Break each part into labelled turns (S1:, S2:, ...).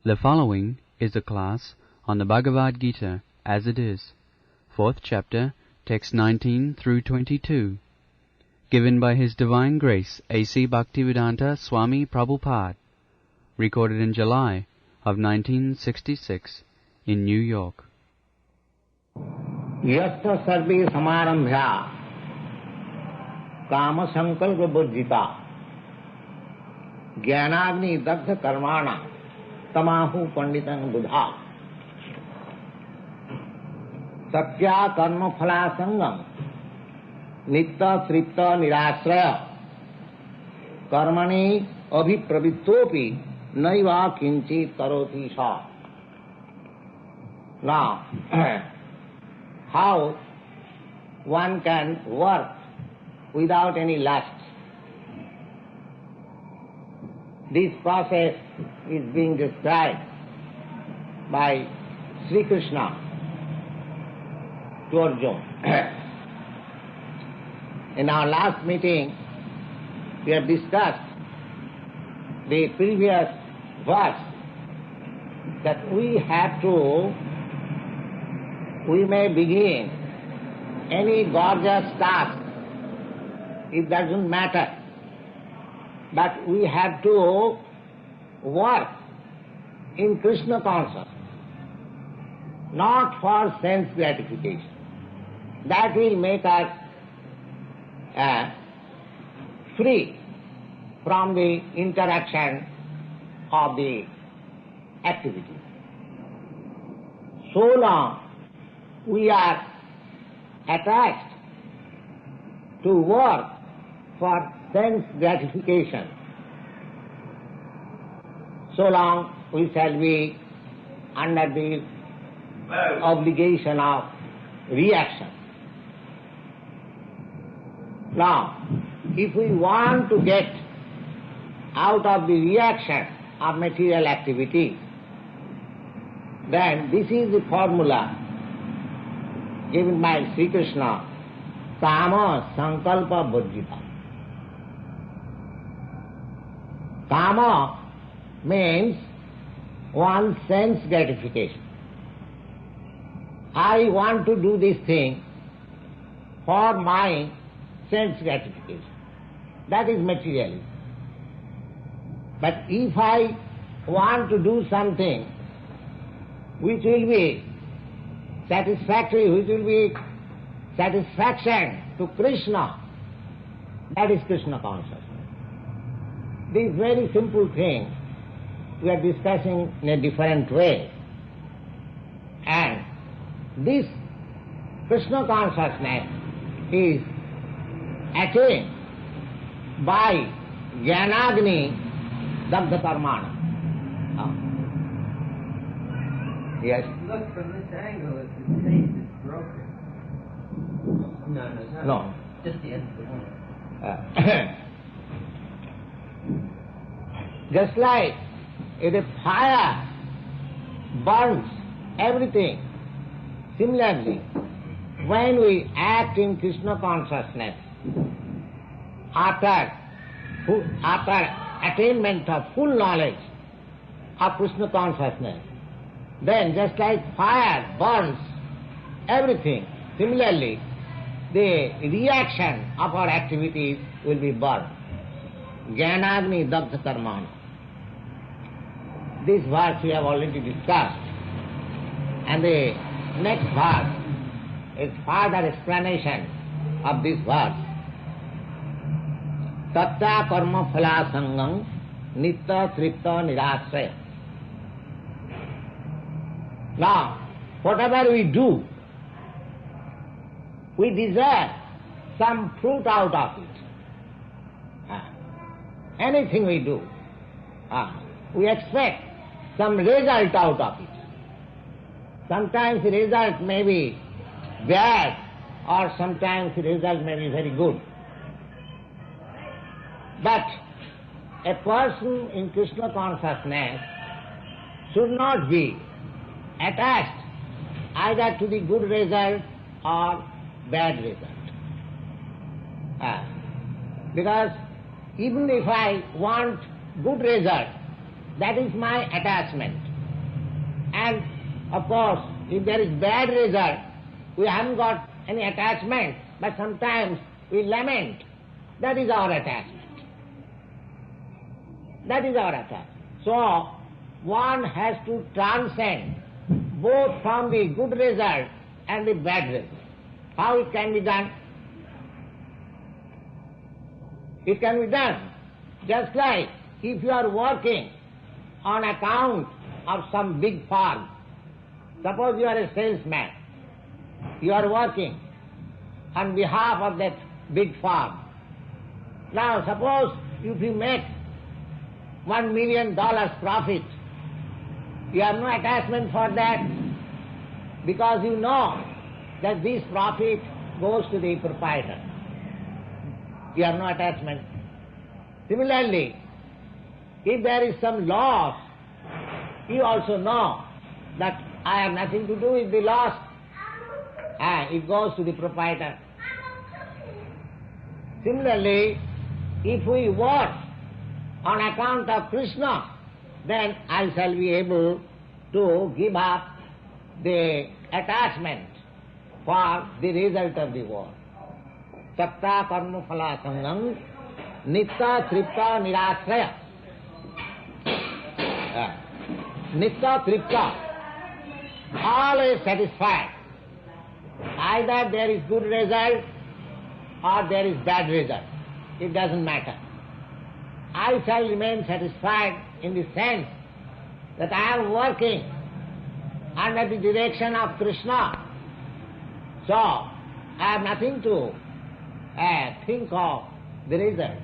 S1: The following is a class on the Bhagavad Gita as it is, 4th chapter, text 19 through 22, given by His Divine Grace A.C. Bhaktivedanta Swami Prabhupad, recorded in July of 1966 in New York.
S2: यस्य सर्वे समारंभ्या काम संकल्प बुद्धिता ज्ञानाग्नि दग्ध कर्माणा तमाहु पंडितं बुधा सत्या कर्म फला संगम नित्य तृप्त निराश्रय कर्मणि अभिप्रवृत्तोपि नैव किंचित करोति सा. Now, how one can work without any lust? This process is being described by Sri Krishna to Arjuna. In our last meeting, we have discussed the previous verse that we may begin any gorgeous task, it doesn't matter, but we have to work in Krishna consciousness, not for sense gratification. That will make us free from the interaction of the activity. So long we are attached to work for sense gratification, so long we shall be under the obligation of reaction. Now, if we want to get out of the reaction of material activity, then this is the formula given by Sri Krishna, Kama Sankalpa Burjita. Kama means one's sense gratification. I want to do this thing for my sense gratification. That is materialism. But if I want to do something which will be satisfactory, which will be satisfaction to Krishna, that is Krishna consciousness. This very simple thing we are discussing in a different way. And this Krishna consciousness is attained by Jnanagni Dagdha Karmana. Yes?
S3: Look, from this angle, if the tape is broken. No,
S2: No.
S3: Just the end of the one.
S2: Just like if a fire burns everything, similarly, when we act in Krishna consciousness, after attainment of full knowledge of Krishna consciousness, then just like fire burns everything, similarly, the reaction of our activities will be burned. Jnanagni Dagdha Karmana. This verse we have already discussed, and the next verse is further explanation of this verse. Tattva karma phala sangam nitya tripta nirasraya. Now, whatever we do, we deserve some fruit out of it. Anything we do, we expect some result out of it. Sometimes the result may be bad, or sometimes the result may be very good. But a person in Krishna consciousness should not be attached either to the good result or bad result. Because even if I want good result, that is my attachment. And of course, if there is bad result, we haven't got any attachment, but sometimes we lament. That is our attachment. That is our attachment. So, one has to transcend both from the good result and the bad result. How it can be done? It can be done just like if you are working on account of some big firm. Suppose you are a salesman. You are working on behalf of that big firm. Now suppose if you make $1 million profit, you have no attachment for that because you know that this profit goes to the proprietor. You have no attachment. Similarly, if there is some loss, you also know that I have nothing to do with the loss. It goes to the proprietor. Similarly, if we work on account of Krishna, then I shall be able to give up the attachment for the result of the work. Sakta karma phala sangam nitta tripta nirasraya. Nitta tripta, always satisfied. Either there is good result or there is bad result. It doesn't matter. I shall remain satisfied in the sense that I am working under the direction of Krishna. So, I have nothing to think of the result.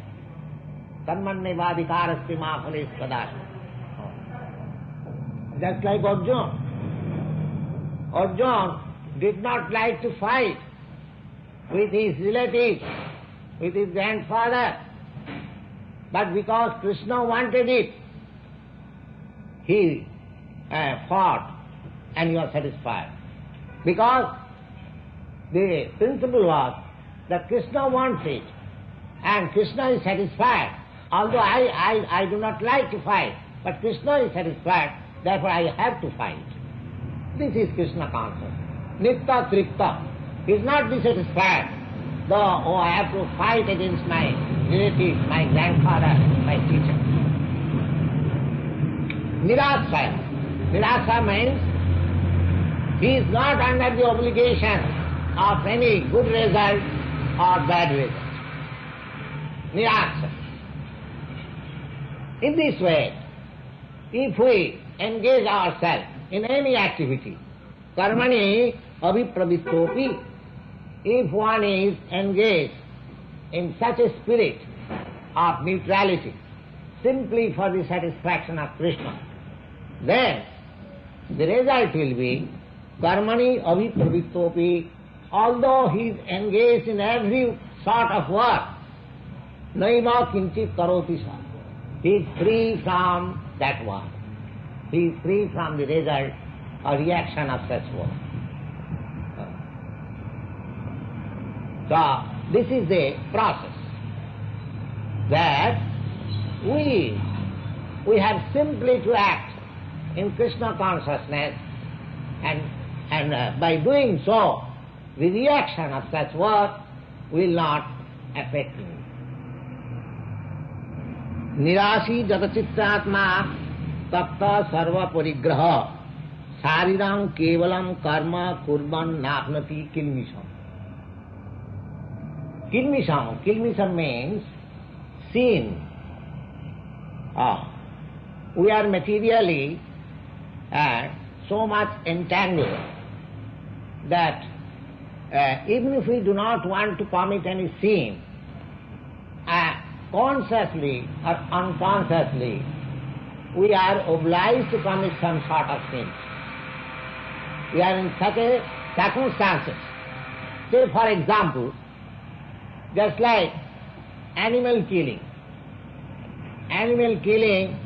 S2: Tanmannevadikarasti ma phalis kadasya. Just like Arjuna. Arjuna did not like to fight with his relatives, with his grandfather. But because Krishna wanted it, he fought and he was satisfied. Because the principle was that Krishna wants it and Krishna is satisfied. Although I do not like to fight, but Krishna is satisfied, therefore I have to fight. This is Krishna consciousness. Nitta tripta. He is not dissatisfied. Though, I have to fight against my relatives, my grandfather, my teacher. Nirasaya. Nirasa means he is not under the obligation of any good result or bad result. Nirasa. In this way, if we engage ourselves in any activity, karmani abhipravittopi, if one is engaged in such a spirit of neutrality, simply for the satisfaction of Krishna, then the result will be karmani abhipravittopi, although he is engaged in every sort of work, naiva kinchit karoti sa. He is free from that work. He is free from the result or reaction of such work. So, this is the process that we have simply to act in Krishna consciousness and by doing so, the reaction of such work will not affect me. Nirasi jatachitratma tapta sarva parigraha sarirang kevalam karma kurban napnati kilmisham. Kilmisham. Kilmisham means sin. We are materially so much entangled that even if we do not want to commit any sin, consciously or unconsciously, we are obliged to commit some sort of sin. We are in such a circumstances. Say, for example, just like animal killing. Animal killing,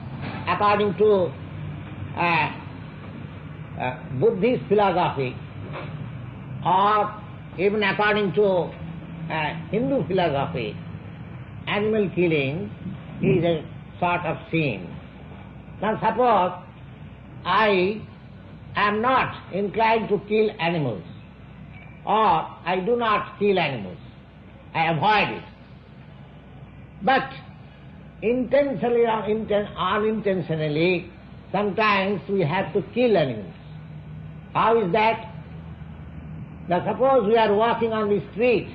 S2: according to Buddhist philosophy, or even according to Hindu philosophy, animal killing is a sort of sin. Now suppose I I am not inclined to kill animals, or I do not kill animals. I avoid it. But intentionally or unintentionally, sometimes we have to kill animals. How is that? Now suppose we are walking on the street,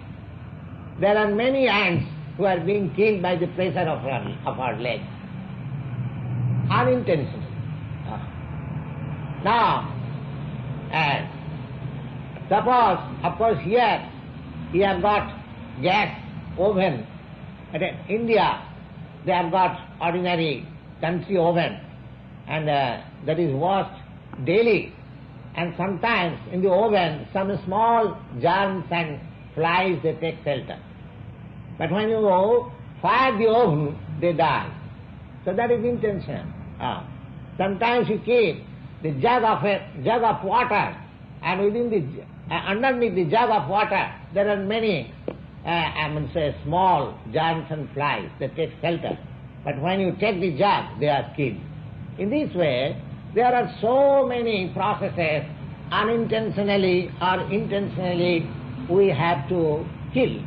S2: there are many ants who are being killed by the pressure of our legs. Unintentionally. Now, suppose, of course here, we have got gas oven. But in India, they have got ordinary country oven, and that is washed daily. And sometimes in the oven, some small germs and flies, they take shelter. But when you fire the oven, they die. So that is intention. Sometimes you keep the jug of water, and underneath the jug of water, there are many, small germs and flies that take shelter. But when you take the jug, they are killed. In this way, there are so many processes, unintentionally or intentionally, we have to kill.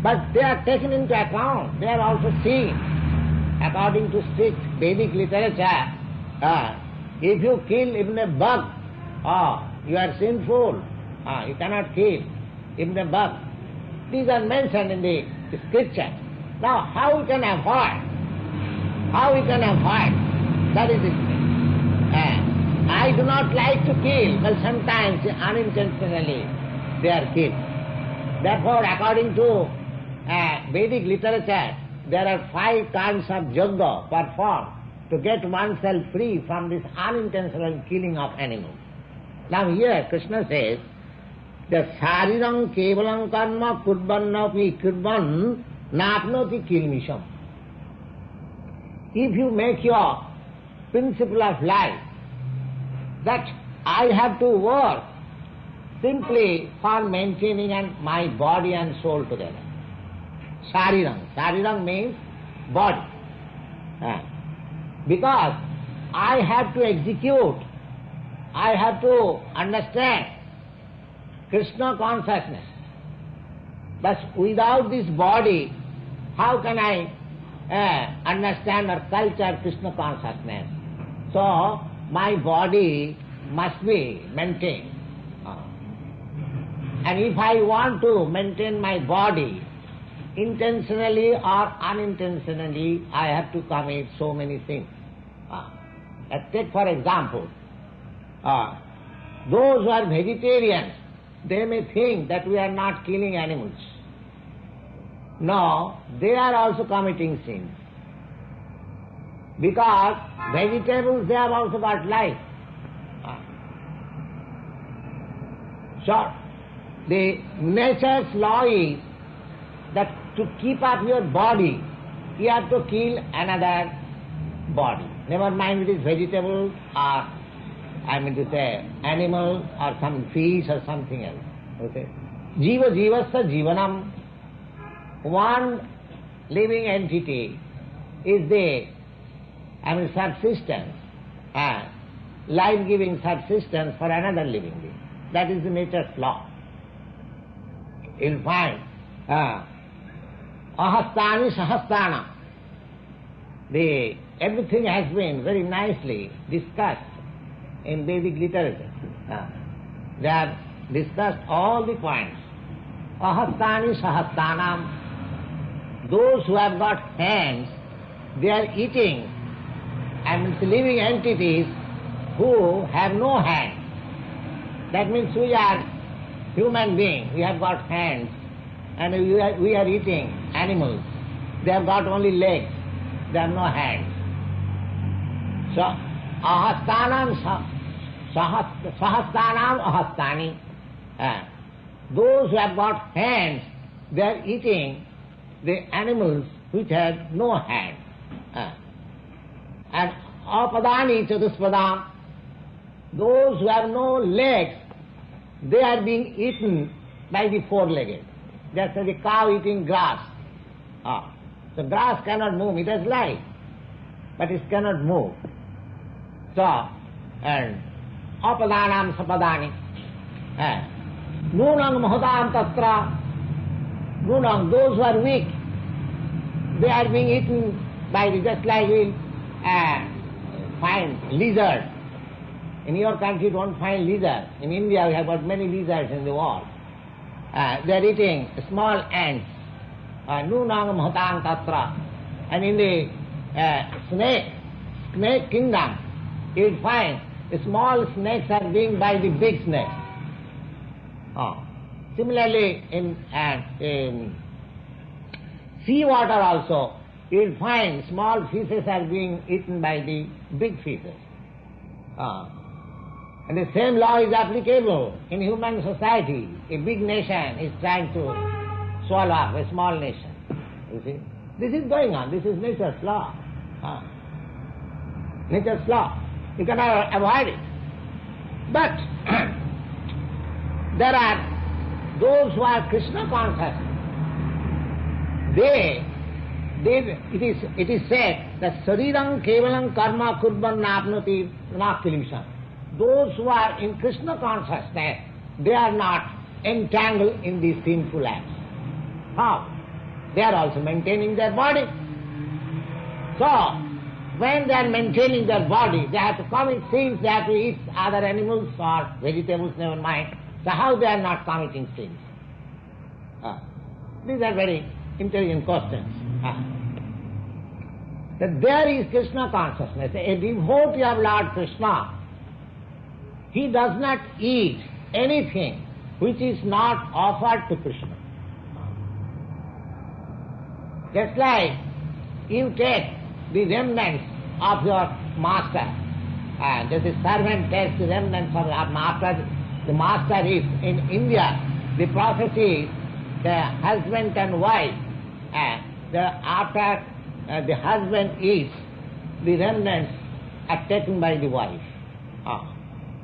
S2: But they are taken into account. They are also seen. According to strict Vedic literature, if you kill even a bug, you are sinful. You cannot kill even a bug. These are mentioned in the scripture. Now, how we can avoid? How we can avoid? That is it. I do not like to kill, but sometimes unintentionally they are killed. Therefore, according to Vedic literature, there are 5 kinds of yoga performed to get oneself free from this unintentional killing of animals. Now here Krishna says, the sarirang kevalam karma kurvannapi kurvan napnoti kilmisham. If you make your principle of life that I have to work simply for maintaining my body and soul together. Sarirang means body. Because I have to execute, I have to understand Krishna consciousness. But without this body, how can I understand or culture Krishna consciousness? So, my body must be maintained. And if I want to maintain my body, intentionally or unintentionally, I have to commit so many things. Take for example, those who are vegetarians, they may think that we are not killing animals. No, they are also committing sins. Because vegetables, they have also got life. So, the nature's law is that to keep up your body, you have to kill another body. Never mind it is vegetable or, animal or some fish or something else. Okay? Jiva jivasya jivanam. One living entity is the subsistence, life-giving subsistence for another living being. That is the nature's law. You'll find ahastani sahastana. Everything has been very nicely discussed in Vedic literature. They have discussed all the points. Ahastani sahastanam. Those who have got hands, they are eating, living entities who have no hands. That means we are human beings, we have got hands, and we are eating animals. They have got only legs, they have no hands. So, ahastanam sahastanam ahastani. Those who have got hands, they are eating the animals which have no hands. And apadani chatuspadam. Those who have no legs, they are being eaten by the four-legged. That's the cow eating grass. So grass cannot move, it has life, but it cannot move. So, and apadanam sapadani. Nunang mahodam tatra. Nunang, those who are weak, they are being eaten by the, just like we find lizard. In your country you don't find lizard. In India we have got many lizards in the world. They are eating small ants. Nunang mahodam tatra. And in the snake kingdom, you will find small snakes are being by the big snake. Similarly, in sea water also, you will find small fishes are being eaten by the big fishes. And the same law is applicable in human society. A big nation is trying to swallow up a small nation. You see? This is going on. This is nature's law. Nature's law. You cannot avoid it. But there are those who are Krishna conscious. It is said that Sarirang Kevalam Karma Kurban Napnoti Nakilishan. Those who are in Krishna consciousness, they are not entangled in these sinful acts. How? They are also maintaining their body. So, when they are maintaining their body, they have to commit sins, they have to eat other animals or vegetables, never mind. So how they are not committing sins? These are very intelligent questions. That there is Krishna consciousness. A devotee of Lord Krishna, he does not eat anything which is not offered to Krishna. Just like you take the remnants of your master, and the servant takes the remnants of after the master is in India, the prophecy is the husband and wife, after the husband eats, the remnants are taken by the wife.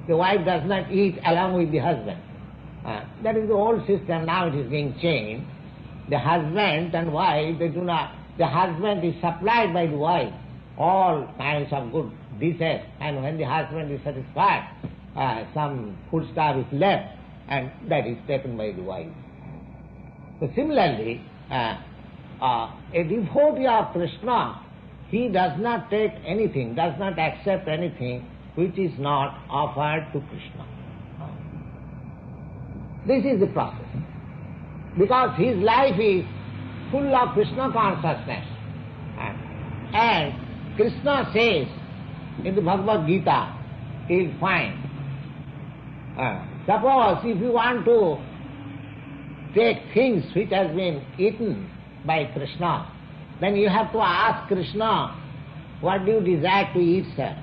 S2: The wife does not eat along with the husband. That is the old system, now it is being changed. The husband and wife, the husband is supplied by the wife all kinds of good dishes, and when the husband is satisfied, some food stuff is left, and that is taken by the wife. So similarly, a devotee of Krishna, he does not take anything, does not accept anything which is not offered to Krishna. This is the process. Because his life is full of Krishna consciousness. And Krishna says in the Bhagavad Gita, he will find, suppose if you want to take things which has been eaten by Krishna, then you have to ask Krishna, what do you desire to eat, sir?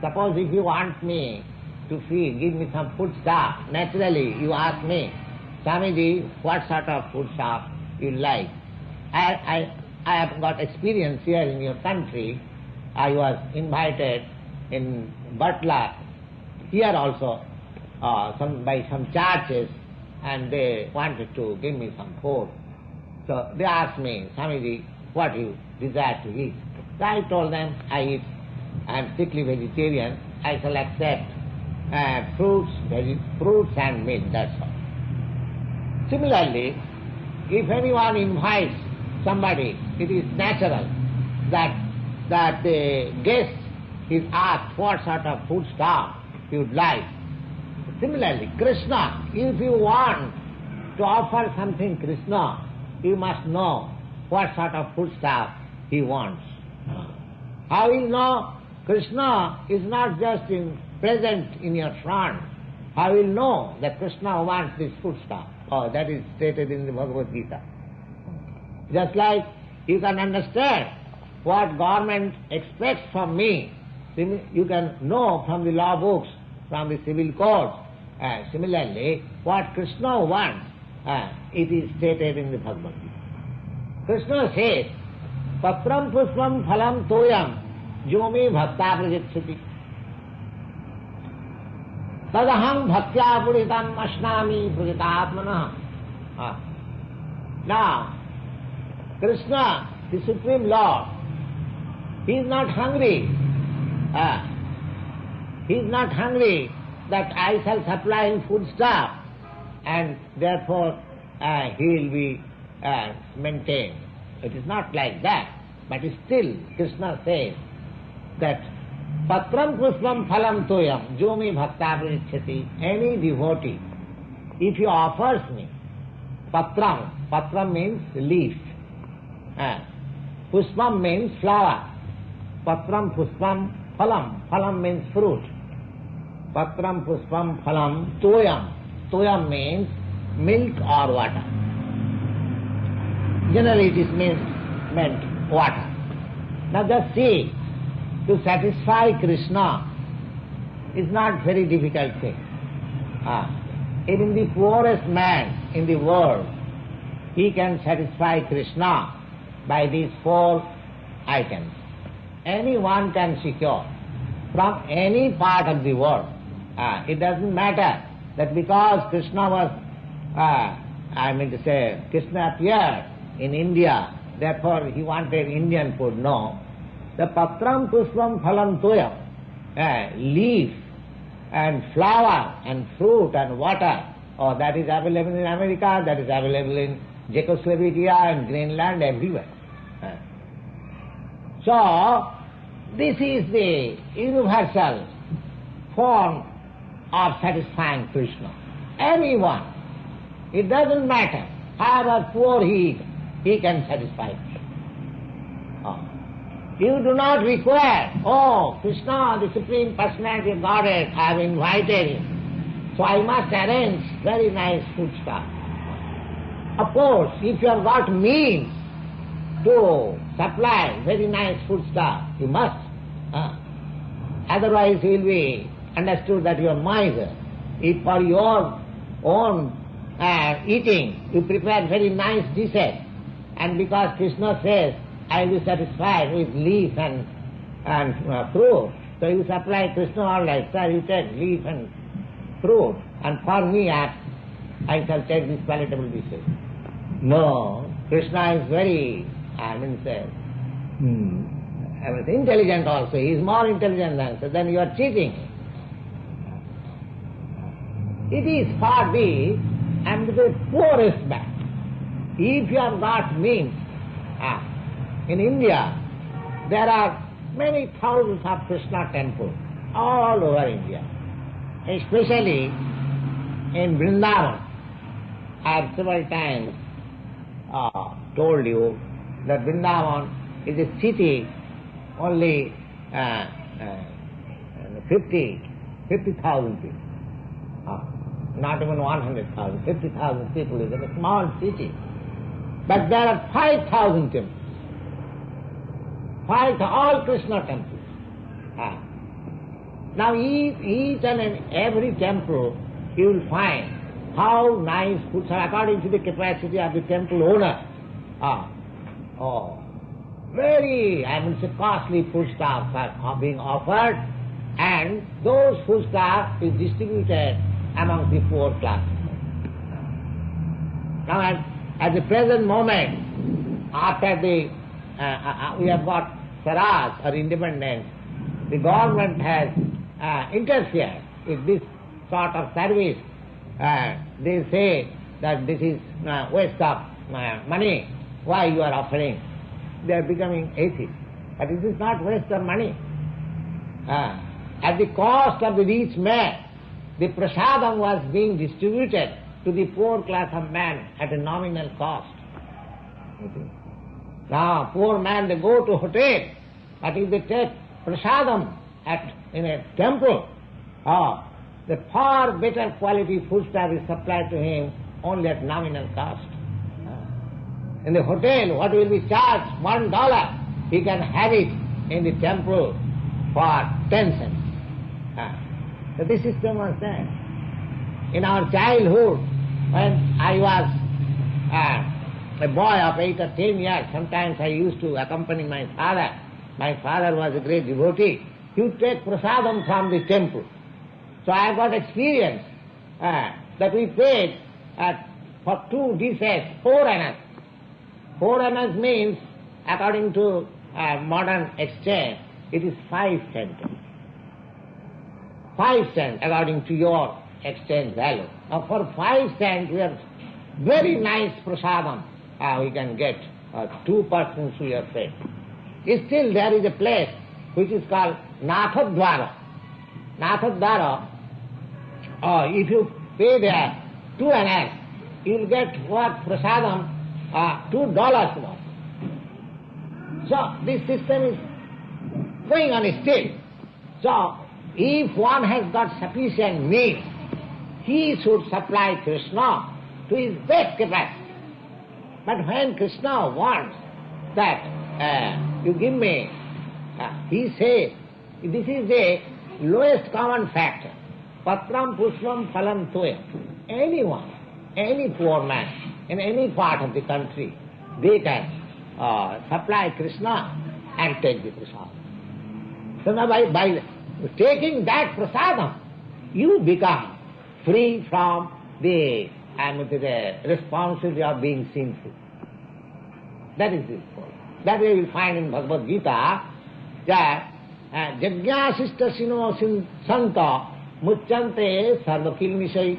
S2: Suppose if you want me to feed, give me some food stuff, naturally you ask me, Swamiji, what sort of food stuff you like? I have got experience here in your country. I was invited in Butler, here also, by some churches, and they wanted to give me some food. So they asked me, Swamiji, what you desire to eat? So I told them, I am strictly vegetarian, I shall accept fruits and meat, that's all. Similarly, if anyone invites somebody, it is natural that the guest is asked what sort of food stuff he would like. Similarly, Krishna, if you want to offer something Krishna, you must know what sort of food stuff he wants. How will you know? Krishna is not just present in your front. How will you know that Krishna wants this food stuff? That is stated in the Bhagavad Gita. Just like you can understand what government expects from me, you can know from the law books, from the civil codes. Similarly, what Krishna wants, it is stated in the Bhagavad Gita. Krishna says, Patram pushpam phalam toyam yomi bhakta prajitsati tadaham bhaktya puritam ashnami prajitatmana. Now, Krishna, the Supreme Lord, he is not hungry. He is not hungry that I shall supply him foodstuff and therefore he will be maintained. It is not like that. But still Krishna says that Patram pushpam phalam toyam jomi bhakta prichyati. Any devotee, if he offers me patram means leaf, pushpam means flower, patram pushpam phalam means fruit, patram pushpam phalam toyam means milk or water. Generally it is meant water. Now just see, to satisfy Krishna is not very difficult thing. Even the poorest man in the world, he can satisfy Krishna by these 4 items. Anyone can secure from any part of the world. It doesn't matter that because Krishna was, Krishna appeared in India, therefore he wanted Indian food. No. The patram pushpam phalam toyam, leaf and flower and fruit and water, that is available in America, that is available in Czechoslovakia and Greenland, everywhere. So, this is the universal form of satisfying Krishna. Anyone, it doesn't matter, however poor he can satisfy Krishna. You do not require, Krishna, the Supreme Personality of Godhead, I have invited him, so I must arrange very nice foodstuff. Of course, if you have got means to supply very nice foodstuff, you must. Otherwise you will be understood that you are miser. If for your own eating you prepare very nice dishes, and because Krishna says, I will be satisfied with leaf and fruit, so you supply Krishna all right, sir, you take leaf and fruit, and for me I shall take these palatable dishes. No, Krishna is very, intelligent also. He is more intelligent than, so then you are cheating. It is for thee and the poorest man. If you have got means, in India there are many thousands of Krishna temples all over India, especially in Vrindavan. I have several times told you that Vrindavan is a city only 50,000 people. Not even 100,000, 50,000 people is a small city. But there are 5,000 temples. All Krishna temples. Now each and every temple you will find how nice foods are according to the capacity of the temple owner. Very, costly foodstuffs are being offered, and those foodstuffs is distributed among the poor classes. Now at the present moment, after we have got Swaraj or independence, the government has interfered with this sort of service. They say that this is waste of money. Why you are offering? They are becoming atheists. But this is not waste of money. At the cost of the rich man, the prasadam was being distributed to the poor class of man at a nominal cost. Now, poor man, they go to hotel, but if they take prasadam in a temple, the far better quality foodstuff is supplied to him only at nominal cost. In the hotel, what will be charged? $1. He can have it in the temple for 10 cents. So this system was there. In our childhood, when I was a boy of 8 or 10 years, sometimes I used to accompany my father. My father was a great devotee. He would take prasadam from the temple. So I got experience that we paid for 2 dishes 4 annas. 4 annas means, according to modern exchange, it is 5 centuries. 5 cents according to your exchange value. Now for 5 cents we have very nice prasadam we can get 2 persons we are fed. Still there is a place which is called Nathadwara. Nathadwara, if you pay there 2.5, you will get what prasadam $2 worth. So this system is going on still. So if one has got sufficient means, he should supply Krishna to his best capacity. But when Krishna wants that you give me, he says, this is the lowest common factor. Patram pushpam phalam toya. Anyone, any poor man in any part of the country, they can supply Krishna and take the prasadam. So now by taking that prasadam, you become free from the responsibility of being sinful. That is it. That way you will find in Bhagavad Gita that Jagyasishta sino santa muchante sarvakilmisai.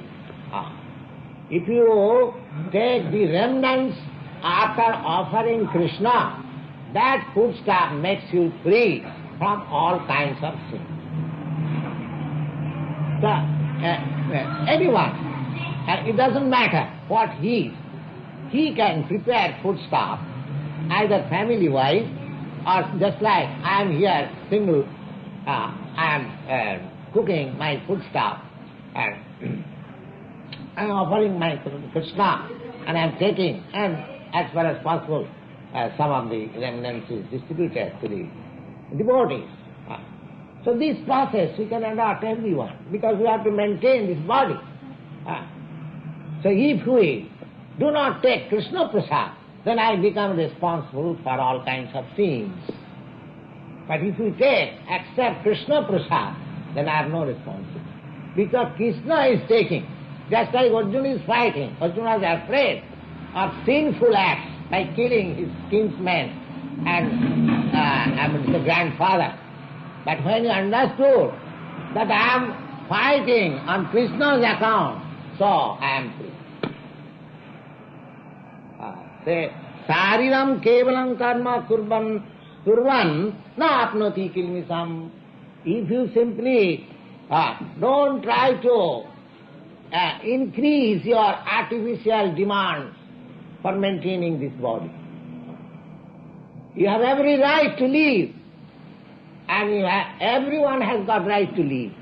S2: If you take the remnants after offering Krishna, that food stuff makes you free from all kinds of sin. So, anyone, it doesn't matter what he is, he can prepare food stuff, either family-wise or just like I am here single, I am cooking my food stuff and I am offering my Krishna and I am taking, and as far as possible, some of the remnants is distributed to the devotees. So this process we can adopt everyone, because we have to maintain this body. So if we do not take Krishna Prasad, then I become responsible for all kinds of sins. But if we accept Krishna Prasad, then I have no responsibility. Because Krishna is taking, just like Arjuna is fighting. Arjuna is afraid of sinful acts by killing his kinsman and the grandfather. But when he understood that I am fighting on Krishna's account, so I am free. Say, Sariram kevalam karma kurvan na apnoti kilmisam. If you simply don't try to increase your artificial demands for maintaining this body. You have every right to live, and everyone has got right to live.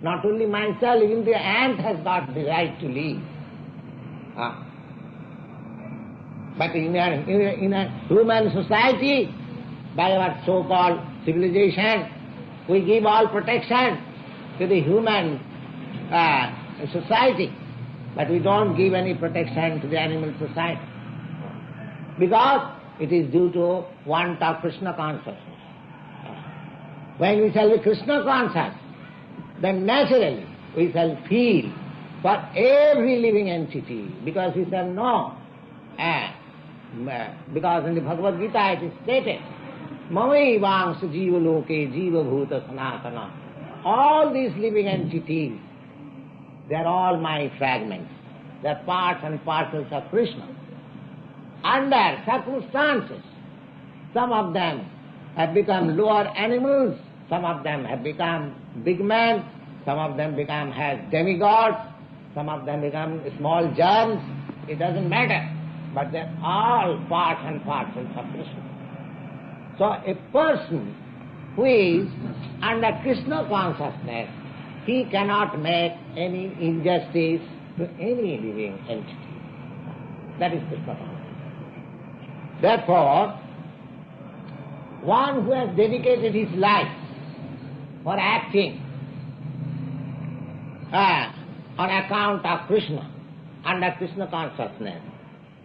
S2: Not only myself, even the ant has got the right to live. But in a human society, by our so-called civilization, we give all protection to the human society, but we don't give any protection to the animal society. Because it is due to want of Krishna consciousness. When we shall be Krishna conscious, then naturally we shall feel for every living entity, because we shall know, because in the Bhagavad Gita it is stated, Mamai vangsa jiva loke jiva bhuta sanatana. All these living entities, they are all my fragments. They are parts and parcels of Krishna. Under circumstances, some of them have become lower animals, some of them have become big men, some of them become demigods, some of them become small germs. It doesn't matter, but they're all parts and parcels of Krishna. So a person who is under Krishna consciousness, he cannot make any injustice to any living entity. That is Krishna consciousness. Therefore, one who has dedicated his life for acting on account of Krishna, under Krishna consciousness,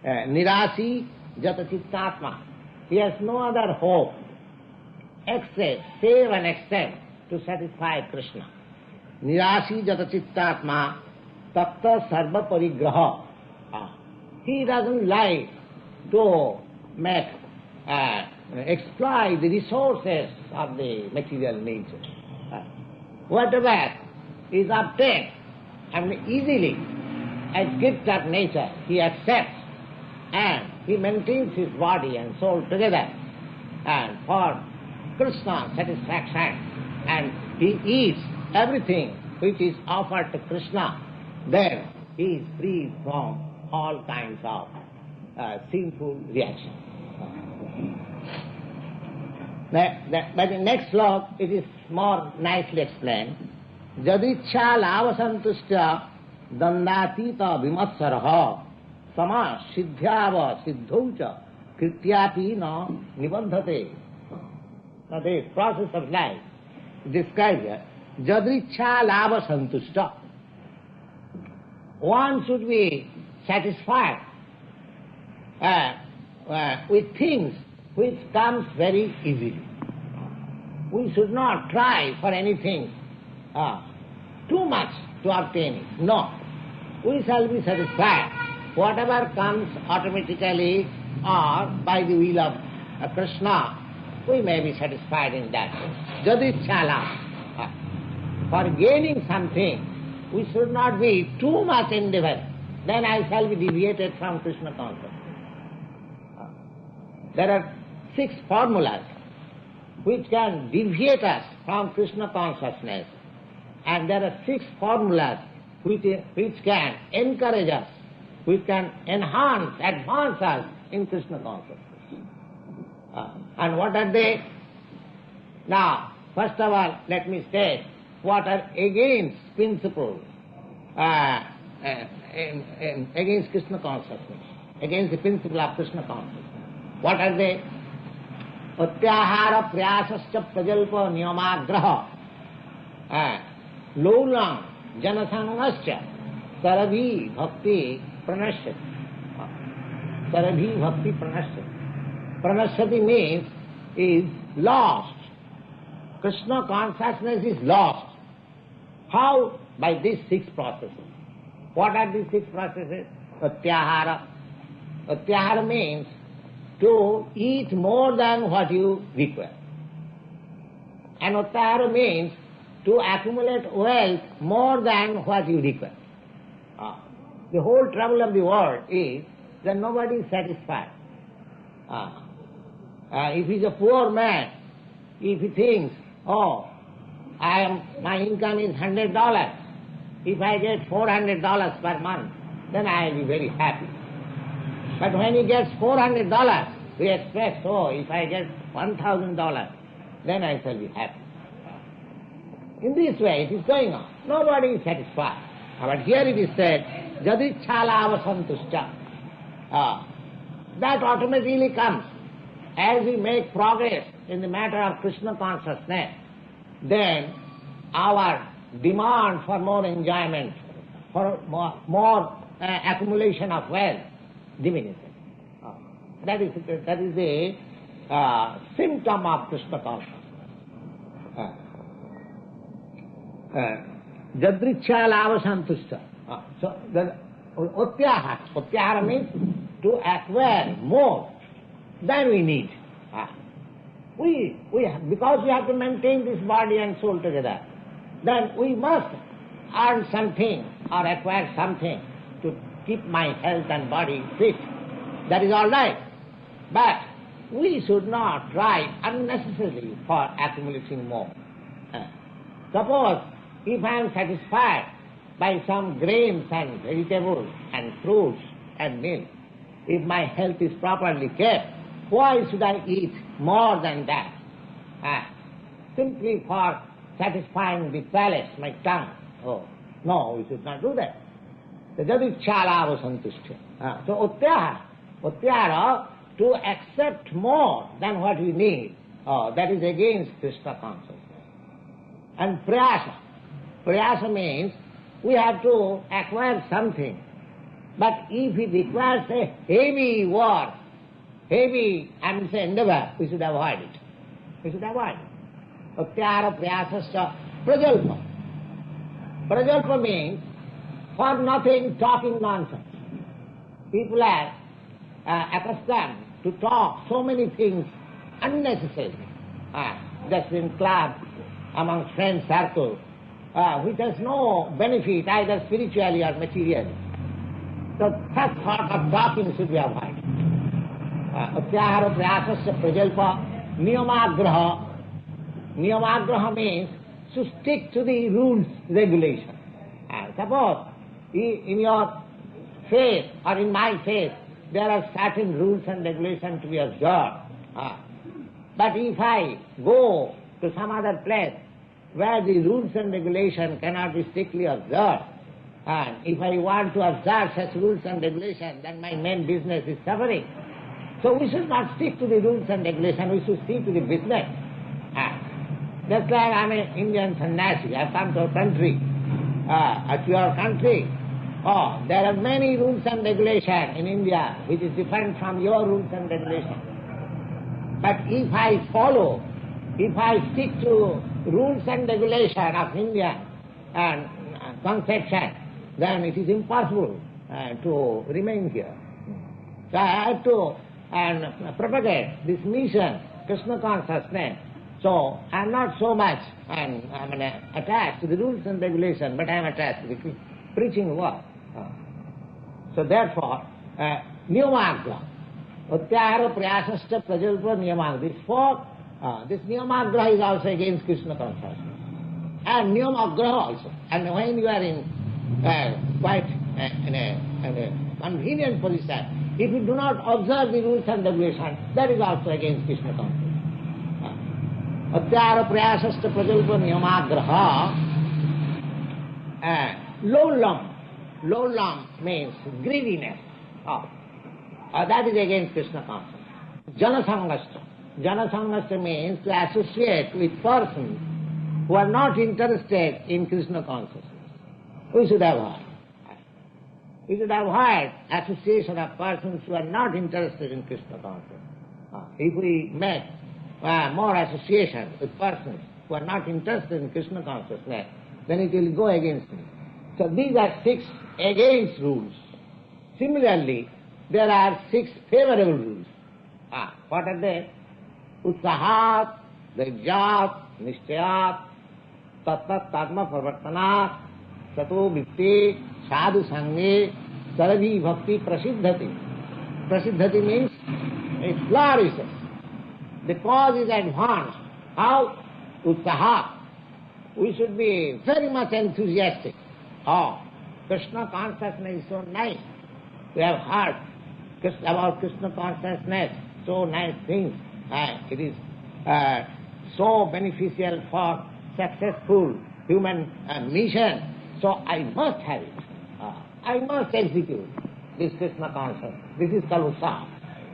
S2: nirasi jata chittatma, he has no other hope except, save and except to satisfy Krishna. Nirasi jata chittatma tatta sarva parigraha. He doesn't like to make, exploit the resources of the material nature. Whatever is obtained, and easily, as gift of nature, he accepts, and he maintains his body and soul together, and for Krishna's satisfaction, and he eats everything which is offered to Krishna, then he is free from all kinds of sinful reaction. But in next slok, it is more nicely explained. Jadicha lavasantushya dandatita vimatsaraha sama siddhyava siddhaucha krityapi na nibandhate. Now the process of life described here. Jadicha lavasantushya. One should be satisfied with things which comes very easily. We should not try for anything too much to obtain it. No. We shall be satisfied. Whatever comes automatically or by the will of Krishna, we may be satisfied in that. Jadichala. For gaining something, we should not be too much endeavor. Then I shall be deviated from Krishna consciousness. There are 6 formulas which can deviate us from Krishna consciousness, and there are 6 formulas which can encourage us, which can advance us in Krishna consciousness. And what are they? Now, first of all, let me state what are against principles, against Krishna consciousness, against the principle of Krishna consciousness. What are they? Atyahara prayasascha prajalpa niyamagraha lolam janasangascha sarabhi bhakti pranashyati. Sarabhi bhakti pranashyati. Pranashyati means is lost. Krishna consciousness is lost. How? By these 6 processes. What are these 6 processes? Atyahara. Atyahara means to eat more than what you require. And atyahara means to accumulate wealth more than what you require. The whole trouble of the world is that nobody is satisfied. If he's a poor man, if he thinks, my income is $100, if I get $400 per month, then I will be very happy. But when he gets $400, he expects, if I get $1,000, then I shall be happy. In this way it is going on. Nobody is satisfied. But here it is said, Jadichala avasantushya. That automatically comes. As we make progress in the matter of Krishna consciousness, then our demand for more enjoyment, for more accumulation of wealth diminishes. That is the symptom of Krishna consciousness. Jadrichala avasantushya. So the Utyahara means to acquire more than we need. Because we have to maintain this body and soul together, then we must earn something or acquire something to keep my health and body fit. That is all right. But we should not try unnecessarily for accumulating more. Suppose if I am satisfied by some grains and vegetables and fruits and milk, if my health is properly kept, why should I eat more than that? Simply for satisfying the palate, my tongue. No, we should not do that. So Jadichala avasantushtya. So Utyahara, to accept more than what we need, that is against Krishna consciousness. And prayasa means we have to acquire something. But if it requires a heavy work, heavy endeavor, we should avoid it. We should avoid it. Utyahara prayasasya prajalpa. Prajalpa means for nothing talking nonsense. People are accustomed to talk so many things unnecessarily. Just in club, among friend circles, which has no benefit either spiritually or materially. So such sort of talking should be avoided. Atyahara prayasasya prajalpa niyamagraha. Niyamagraha means to stick to the rules, regulations. Suppose in your faith or in my faith there are certain rules and regulations to be observed. But if I go to some other place where the rules and regulations cannot be strictly observed, and if I want to observe such rules and regulations, then my main business is suffering. So we should not stick to the rules and regulations, we should stick to the business. Just like I'm an Indian sannyasi, I've come to a country, to your country. There are many rules and regulations in India which is different from your rules and regulations. But if I follow, if I stick to rules and regulations of Indian and conception, then it is impossible to remain here. So I have to propagate this mission, Krishna consciousness. So I am not so much attached to the rules and regulations, but I am attached to the preaching work. So therefore, niyamagra, atyahara prayasasya prajalpa niyamagra. This niyamagra is also against Krishna consciousness. And niyamagra also. And when you are in quite in a convenient position, if you do not observe the rules and regulations, that is also against Krishna consciousness. Atyahara prayasasya prajalpa niyamagra. Lolam means greediness. That is against Krishna consciousness. Janasangascha. Janasangascha means to associate with persons who are not interested in Krishna consciousness. We should avoid. We should avoid association of persons who are not interested in Krishna consciousness. If we make more association with persons who are not interested in Krishna consciousness, then it will go against me. So these are 6 against rules. Similarly, there are 6 favorable rules. What are they? Utsahat, Dhairyat, Nishchayat, Tat Karma Pravartanat, Sato Vitti, Sadhu Sange, Sarabhi Bhakti Prasiddhati. Prasiddhati means it flourishes. The cause is advanced. How? Utsahat. We should be very much enthusiastic. Krishna consciousness is so nice. We have heard about Krishna consciousness, so nice things. It is so beneficial for successful human mission. So I must have it. I must execute this Krishna consciousness. This is called utsaha.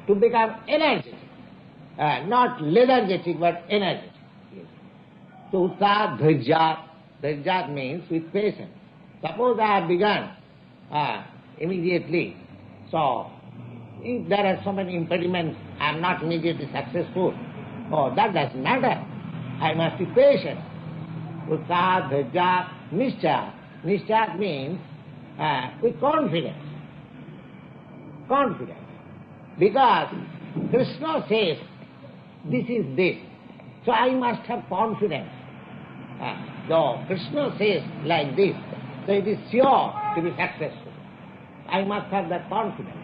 S2: To become energetic. Not lethargic, but energetic. So utsaha, dhairya. Dhairya means with patience. Suppose I have begun immediately. So if there are so many impediments, I am not immediately successful. That doesn't matter. I must be patient. Utsaha, dhairya, nishcha. Nishcha means with confidence. Confidence. Because Krishna says, this is this. So I must have confidence. Though Krishna says like this, so it is sure to be successful. I must have that confidence.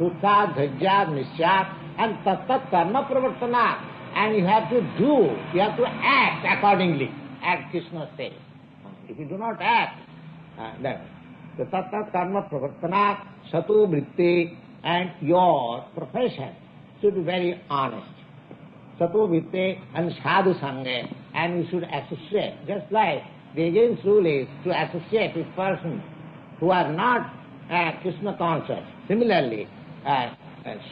S2: Utsaha, dhairya, nishcha, and tat karma pravartana. And you have to do, you have to act accordingly, as Krishna says. If you do not act, then the tat karma pravartana, sato vritti, and your profession should be very honest. Sato vritti and sadhu sange, and you should associate, just like the against rule is to associate with persons who are not Krishna conscious. Similarly,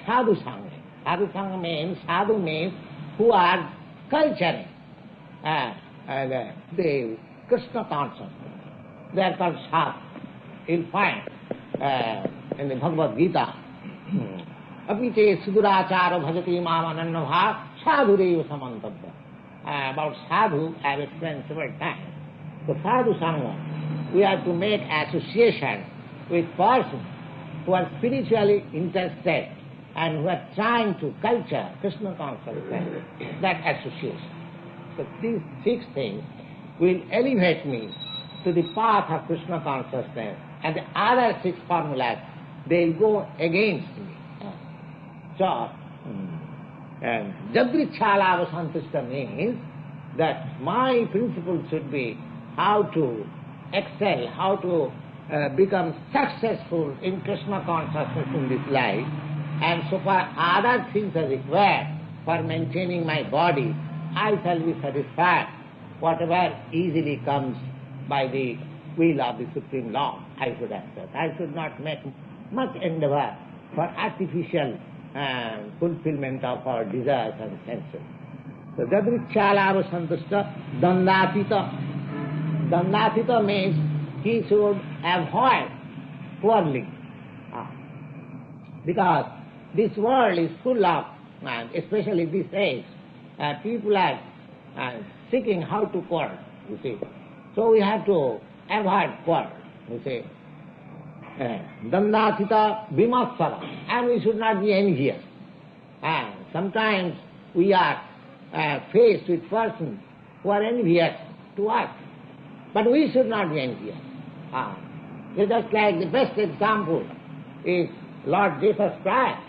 S2: sadhu sange. Sadhu sange means who are culturing the Krishna consciousness. They are called sadhu. You'll find in the Bhagavad Gita, Apite sudurachara bhajati mam anannabha sadhureva samantabha. About sadhu, I have explained several times. So sadhu sangha, we have to make association with persons who are spiritually interested and who are trying to culture Krishna consciousness, that association. So these 6 things will elevate me to the path of Krishna consciousness, and the other 6 formulas, they'll go against me. So, Jadrichālava Santushta means that my principle should be how to excel, how to become successful in Krishna consciousness in this life, and so far other things are required for maintaining my body, I shall be satisfied. Whatever easily comes by the will of the Supreme Lord, I should accept. I should not make much endeavor for artificial fulfillment of our desires and senses. So Jadrichālava Santushta Dandatita. Dandatita means he should avoid quarreling. Because this world is full of, especially this age, people are seeking how to quarrel, you see. So we have to avoid quarrel, you see. Dandatita Vimatsara, and we should not be envious. Sometimes we are faced with persons who are envious to us, but we should not be envious. Just like the best example is Lord Jesus Christ.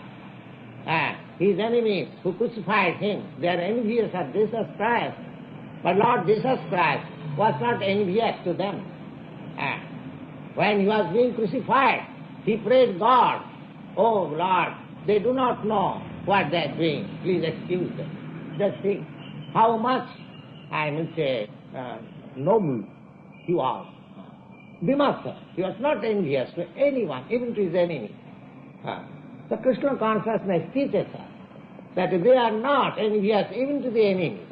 S2: His enemies who crucified him, they are envious of Jesus Christ. But Lord Jesus Christ was not envious to them. When he was being crucified, he prayed God, "Oh Lord, they do not know what they are doing. Please excuse them." Just think how much, noble he was. Vimasa, he was not envious to anyone, even to his enemy. The Krishna consciousness teaches us that they are not envious even to the enemies.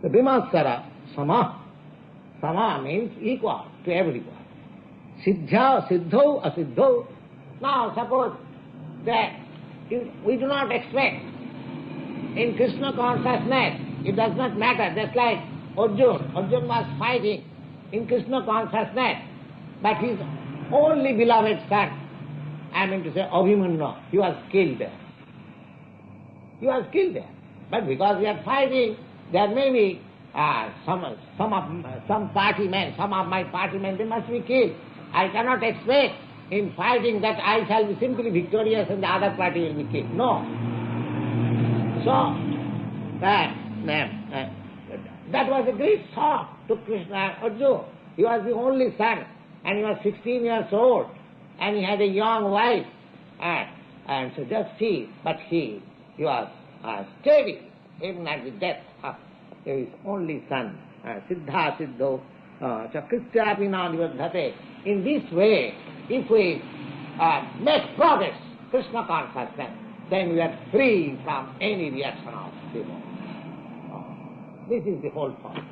S2: The Vimasara, Sama. Sama means equal to everyone. Siddha, Siddho, Asiddho. Now suppose that we do not expect in Krishna consciousness, it does not matter, just like Arjuna. Arjuna was fighting in Krishna consciousness, but his only beloved son, Abhimanyu, he was killed there. He was killed there. But because we are fighting, there may be some party men, some of my party men, they must be killed. I cannot expect in fighting that I shall be simply victorious and the other party will be killed. No. So, that was a great shock to Krishna Arjuna. He was the only son, and he was 16 years old, and he had a young wife. And so just see, but he was steady even at the death of his only son. Siddha Siddho Chakrityapi Nādivadhate. In this way, if we make progress, Krishna consciousness, then we are free from any reaction of evil. This is the whole point.